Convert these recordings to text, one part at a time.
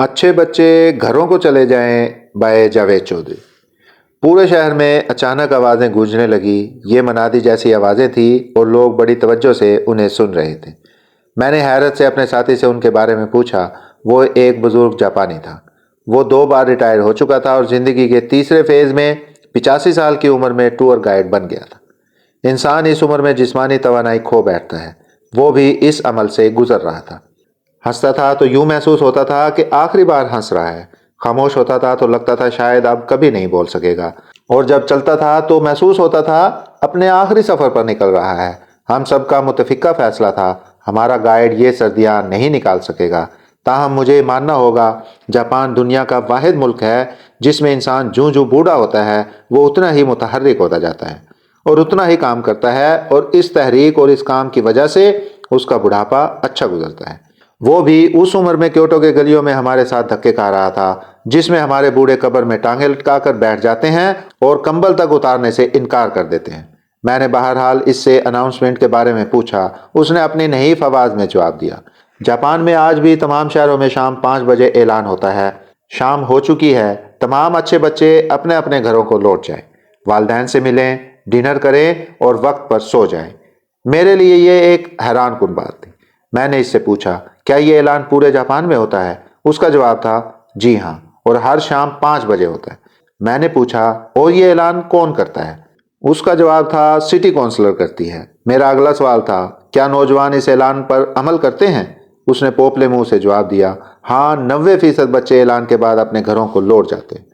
अच्छे बच्चे घरों को चले जाएं बाय जावेद चौधरी। पूरे शहर में अचानक आवाज़ें गूंजने लगी। ये मनादी जैसी आवाज़ें थी और लोग बड़ी तवज्जो से उन्हें सुन रहे थे। मैंने हैरत से अपने साथी से उनके बारे में पूछा। वो एक बुजुर्ग जापानी था। वो 2 बार रिटायर हो चुका था और ज़िंदगी के तीसरे फेज़ में 85 साल की उम्र में टूर गाइड बन गया था। इंसान इस उम्र में जिस्मानी तवानाई खो बैठता है। वो भी इस अमल से गुजर रहा था। हंसता था तो यूं महसूस होता था कि आखिरी बार हंस रहा है। खामोश होता था तो लगता था शायद अब कभी नहीं बोल सकेगा। और जब चलता था तो महसूस होता था अपने आखिरी सफर पर निकल रहा है। हम सबका मुतफिका फैसला था, हमारा गाइड ये सर्दियां नहीं निकाल सकेगा। ताहम मुझे मानना होगा, जापान दुनिया का वाहिद मुल्क है जिसमें इंसान जूं जूं बूढ़ा होता है वो उतना ही मुतहर्रिक होता जाता है और उतना ही काम करता है, और इस तहरीक और इस काम की वजह से उसका बुढ़ापा अच्छा गुजरता है। वो भी उस उम्र में क्योटो के गलियों में हमारे साथ धक्के खा रहा था, जिसमें हमारे बूढ़े कब्र में टांगे लटका कर बैठ जाते हैं और कंबल तक उतारने से इनकार कर देते हैं। मैंने बहरहाल इससे अनाउंसमेंट के बारे में पूछा। उसने अपनी नहीफ आवाज में जवाब दिया। जापान में आज भी तमाम शहरों में शाम 5 बजे ऐलान होता है, शाम हो चुकी है, तमाम अच्छे बच्चे अपने अपने घरों को लौट जाएं, वालदैन से मिलें, डिनर करें और वक्त पर सो जाएं। मेरे लिए ये एक हैरान कुन बात थी। मैंने इससे पूछा, क्या ये ऐलान पूरे जापान में होता है? उसका जवाब था, जी हाँ, और हर शाम 5 बजे होता है। मैंने पूछा, और ये ऐलान कौन करता है? उसका जवाब था, सिटी काउंसलर करती है। मेरा अगला सवाल था, क्या नौजवान इस ऐलान पर अमल करते हैं? उसने पोपले मुंह से जवाब दिया, हाँ, 90% बच्चे ऐलान के बाद अपने घरों को लौट जाते हैं,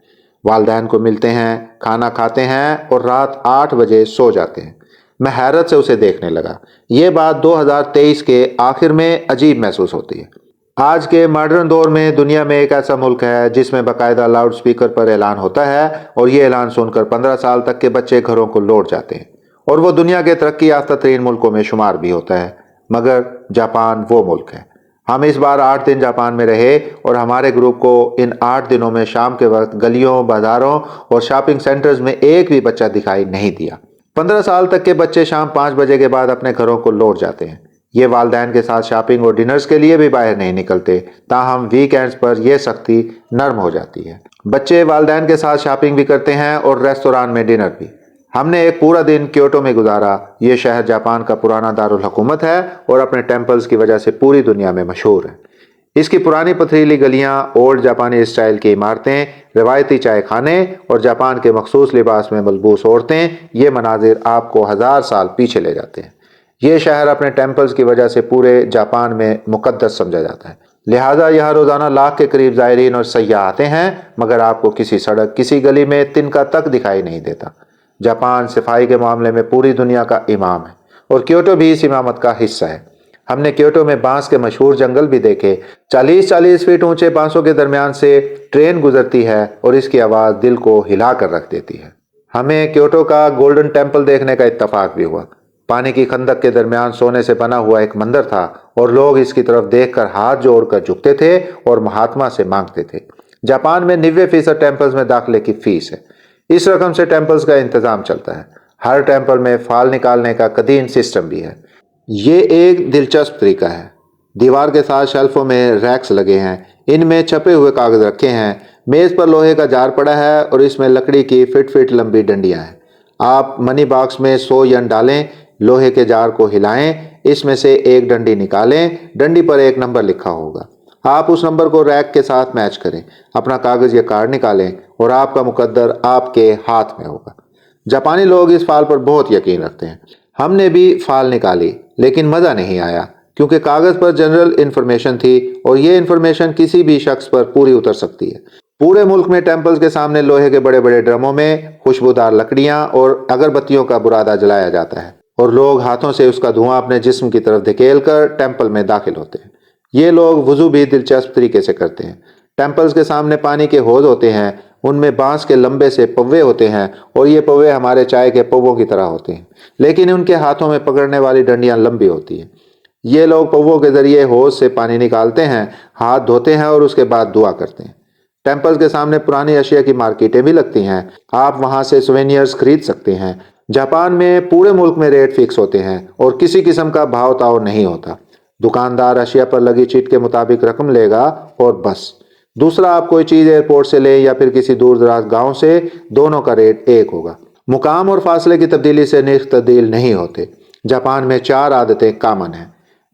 वालदैन को मिलते हैं, खाना खाते हैं और रात 8 बजे सो जाते हैं। मैं हैरत से उसे देखने लगा। ये बात 2023 के आखिर में अजीब महसूस होती है। आज के मॉडर्न दौर में दुनिया में एक ऐसा मुल्क है जिसमें बाकायदा लाउड स्पीकर पर ऐलान होता है और ये ऐलान सुनकर 15 साल तक के बच्चे घरों को लौट जाते हैं, और वो दुनिया के तरक्की याफ्ता तरीन मुल्कों में शुमार भी होता है। मगर जापान वो मुल्क है। हम इस बार 8 दिन जापान में रहे और हमारे ग्रुप को इन 8 दिनों में शाम के वक्त गलियों, बाजारों और शॉपिंग सेंटर्स में एक भी बच्चा दिखाई नहीं दिया। 15 साल तक के बच्चे शाम 5 बजे के बाद अपने घरों को लौट जाते हैं। ये वालदैन के साथ शॉपिंग और डिनर्स के लिए भी बाहर नहीं निकलते, ताहम वीकेंड्स पर यह सख्ती नरम हो जाती है। बच्चे वालदैन के साथ शॉपिंग भी करते हैं और रेस्तोरां में डिनर भी। हमने एक पूरा दिन क्योटो में गुजारा। ये शहर जापान का पुराना दारुल हुकूमत है और अपने टेम्पल्स की वजह से पूरी दुनिया में मशहूर है। इसकी पुरानी पथरीली गलियां, ओल्ड जापानी स्टाइल की इमारतें, रिवायती चाय खाने और जापान के मखसूस लिबास में मलबूस औरतें, ये मनाजिर आपको 1000 साल पीछे ले जाते हैं। ये शहर अपने टेम्पल्स की वजह से पूरे जापान में मुकद्दस समझा जाता है। लिहाजा यहाँ रोज़ाना लाख के करीब ज़ायरीन और सयाह आते हैं, मगर आपको किसी सड़क, किसी गली में तिनका तक दिखाई नहीं देता। जापान सफाई के मामले में पूरी दुनिया का इमाम है और क्योटो भी इस इमामत का हिस्सा है। हमने क्योटो में बांस के मशहूर जंगल भी देखे। 40-40 फीट ऊंचे बांसों के दरमियान से ट्रेन गुजरती है और इसकी आवाज़ दिल को हिला कर रख देती है। हमें क्योटो का गोल्डन टेम्पल देखने का इत्तफाक भी हुआ। पानी की खंदक के दरमियान सोने से बना हुआ एक मंदिर था और लोग इसकी तरफ देखकर हाथ जोड़कर झुकते थे और महात्मा से मांगते थे। जापान में 90% टेम्पल्स में दाखिले की फीस है। इस रकम से टेम्पल्स का इंतजाम चलता है। हर टेम्पल में फाल निकालने का कदीम सिस्टम भी है। ये एक दिलचस्प तरीका है। दीवार के साथ शेल्फों में रैक्स लगे हैं, इनमें छपे हुए कागज रखे हैं। मेज पर लोहे का जार पड़ा है और इसमें लकड़ी की फिट लंबी डंडियां हैं। आप मनी बॉक्स में 100 यन डालें, लोहे के जार को हिलाएं, इसमें से एक डंडी निकालें, डंडी पर एक नंबर लिखा होगा। आप उस नंबर को रैक के साथ मैच करें, अपना कागज या कार्ड निकालें और आपका मुकद्दर आपके हाथ में होगा। जापानी लोग इस फाल पर बहुत यकीन रखते हैं। हमने भी फाल निकाली, लेकिन मज़ा नहीं आया क्योंकि कागज़ पर जनरल इन्फॉर्मेशन थी और ये इन्फॉर्मेशन किसी भी शख्स पर पूरी उतर सकती है। पूरे मुल्क में टेम्पल्स के सामने लोहे के बड़े बड़े ड्रमों में खुशबूदार लकड़ियां और अगरबत्तियों का बुरादा जलाया जाता है और लोग हाथों से उसका धुआं अपने जिस्म की तरफ धकेल कर टेम्पल में दाखिल होते हैं। ये लोग वुजू भी दिलचस्प तरीके से करते हैं। टेम्पल्स के सामने पानी के हौज होते हैं, उनमें बांस के लंबे से पव्वे होते हैं और ये पव्वे हमारे चाय के पव्वों की तरह होते हैं, लेकिन उनके हाथों में पकड़ने वाली डंडियां लंबी होती हैं। ये लोग पव्वों के जरिए हौज से पानी निकालते हैं, हाथ धोते हैं और उसके बाद दुआ करते हैं। टेम्पल्स के सामने पुरानी अशिया की मार्केटें भी लगती हैं, आप वहां से सोवेनियर्स खरीद सकते हैं। जापान में पूरे मुल्क में रेट फिक्स होते हैं और किसी किस्म का भाव ताव नहीं होता। दुकानदार अशिया पर लगी चिट के मुताबिक रकम लेगा और बस। دوسرا آپ کوئی چیز ایئرپورٹ سے لیں یا پھر کسی دور دراز گاؤں سے، دونوں کا ریٹ ایک ہوگا۔ مقام اور فاصلے کی تبدیلی سے نرخ تبدیل نہیں ہوتے۔ جاپان میں 4 عادتیں کامن ہیں۔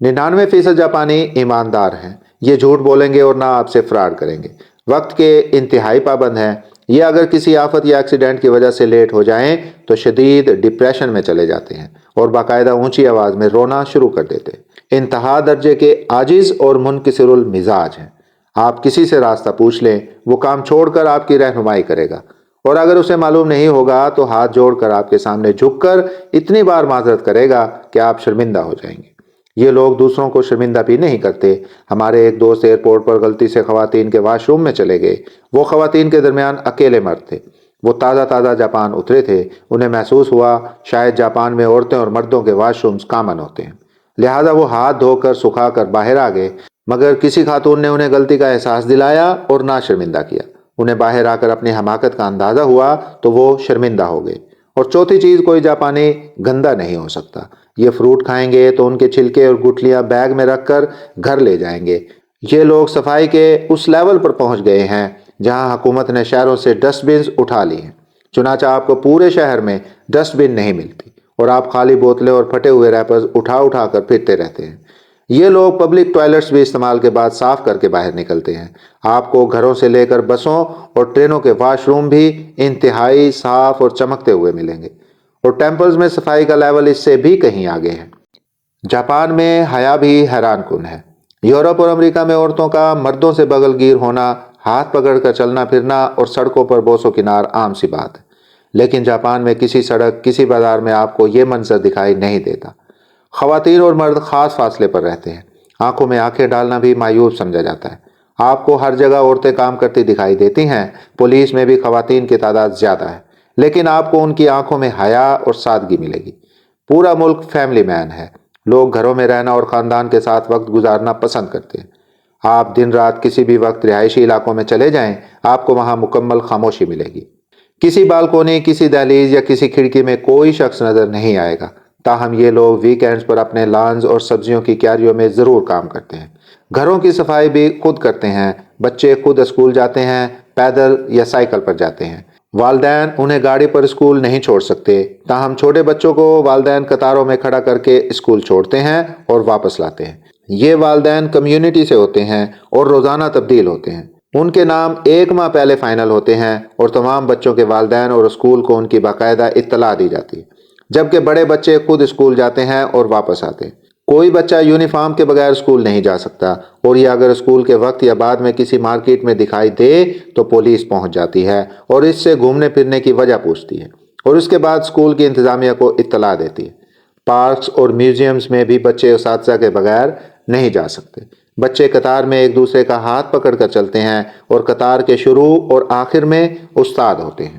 99% جاپانی ایماندار ہیں، یہ جھوٹ بولیں گے اور نہ آپ سے فراڈ کریں گے۔ وقت کے انتہائی پابند ہیں، یہ اگر کسی آفت یا ایکسیڈنٹ کی وجہ سے لیٹ ہو جائیں تو شدید ڈپریشن میں چلے جاتے ہیں اور باقاعدہ اونچی آواز میں رونا شروع کر دیتے ہیں۔ انتہا درجے کے عاجز اور منکسر المزاج ہیں۔ آپ کسی سے راستہ پوچھ لیں، وہ کام چھوڑ کر آپ کی رہنمائی کرے گا، اور اگر اسے معلوم نہیں ہوگا تو ہاتھ جوڑ کر آپ کے سامنے جھک کر اتنی بار معذرت کرے گا کہ آپ شرمندہ ہو جائیں گے۔ یہ لوگ دوسروں کو شرمندہ بھی نہیں کرتے۔ ہمارے ایک دوست ایئرپورٹ پر غلطی سے خواتین کے واش روم میں چلے گئے۔ وہ خواتین کے درمیان اکیلے مرد تھے۔ وہ تازہ جاپان اترے تھے۔ انہیں محسوس ہوا شاید جاپان میں عورتیں اور مردوں کے واش رومز کامن ہوتے ہیں، لہٰذا وہ ہاتھ دھو کر سکھا کر باہر آ گئے، مگر کسی خاتون نے انہیں غلطی کا احساس دلایا اور نہ شرمندہ کیا۔ انہیں باہر آ کر اپنی حماقت کا اندازہ ہوا تو وہ شرمندہ ہو گئے۔ اور چوتھی چیز، کوئی جاپانی گندا نہیں ہو سکتا۔ یہ فروٹ کھائیں گے تو ان کے چھلکے اور گٹلیاں بیگ میں رکھ کر گھر لے جائیں گے۔ یہ لوگ صفائی کے اس لیول پر پہنچ گئے ہیں جہاں حکومت نے شہروں سے ڈسٹ بنز اٹھا لی ہیں، چنانچہ آپ کو پورے شہر میں ڈسٹ بن نہیں ملتی اور آپ خالی بوتلیں اور پھٹے ہوئے ریپرز اٹھا کر پھرتے رہتے ہیں۔ یہ لوگ پبلک ٹوائلٹس بھی استعمال کے بعد صاف کر کے باہر نکلتے ہیں۔ آپ کو گھروں سے لے کر بسوں اور ٹرینوں کے واش روم بھی انتہائی صاف اور چمکتے ہوئے ملیں گے، اور ٹیمپلز میں صفائی کا لیول اس سے بھی کہیں آگے ہے۔ جاپان میں حیا بھی حیران کن ہے۔ یورپ اور امریکہ میں عورتوں کا مردوں سے بغل گیر ہونا، ہاتھ پکڑ کر چلنا پھرنا اور سڑکوں پر بوس و کنار عام سی بات ہے، لیکن جاپان میں کسی سڑک، کسی بازار میں آپ کو یہ منظر دکھائی نہیں دیتا۔ خواتین اور مرد خاص فاصلے پر رہتے ہیں۔ آنکھوں میں آنکھیں ڈالنا بھی مایوب سمجھا جاتا ہے۔ آپ کو ہر جگہ عورتیں کام کرتی دکھائی دیتی ہیں۔ پولیس میں بھی خواتین کی تعداد زیادہ ہے، لیکن آپ کو ان کی آنکھوں میں حیا اور سادگی ملے گی۔ پورا ملک فیملی مین ہے۔ لوگ گھروں میں رہنا اور خاندان کے ساتھ وقت گزارنا پسند کرتے ہیں۔ آپ دن رات کسی بھی وقت رہائشی علاقوں میں چلے جائیں، آپ کو وہاں مکمل خاموشی ملے گی۔ کسی بالکونی، کسی دہلیز یا کسی کھڑکی میں کوئی شخص نظر نہیں آئے گا۔ تاہم یہ لوگ ویکینڈز پر اپنے لانز اور سبزیوں کی کیاریوں میں ضرور کام کرتے ہیں۔ گھروں کی صفائی بھی خود کرتے ہیں۔ بچے خود اسکول جاتے ہیں، پیدل یا سائیکل پر جاتے ہیں۔ والدین انہیں گاڑی پر اسکول نہیں چھوڑ سکتے، تاہم چھوٹے بچوں کو والدین قطاروں میں کھڑا کر کے اسکول چھوڑتے ہیں اور واپس لاتے ہیں۔ یہ والدین کمیونٹی سے ہوتے ہیں اور روزانہ تبدیل ہوتے ہیں۔ ان کے نام 1 ماہ پہلے فائنل ہوتے ہیں اور تمام بچوں کے والدین اور اسکول کو ان کی باقاعدہ اطلاع دی جاتی ہے، جبکہ بڑے بچے خود اسکول جاتے ہیں اور واپس آتے ہیں۔ کوئی بچہ یونیفارم کے بغیر اسکول نہیں جا سکتا، اور یہ اگر اسکول کے وقت یا بعد میں کسی مارکیٹ میں دکھائی دے تو پولیس پہنچ جاتی ہے اور اس سے گھومنے پھرنے کی وجہ پوچھتی ہے، اور اس کے بعد اسکول کی انتظامیہ کو اطلاع دیتی ہے۔ پارکس اور میوزیمز میں بھی بچے اساتذہ کے بغیر نہیں جا سکتے۔ بچے قطار میں ایک دوسرے کا ہاتھ پکڑ کر چلتے ہیں اور قطار کے شروع اور آخر میں استاد ہوتے ہیں۔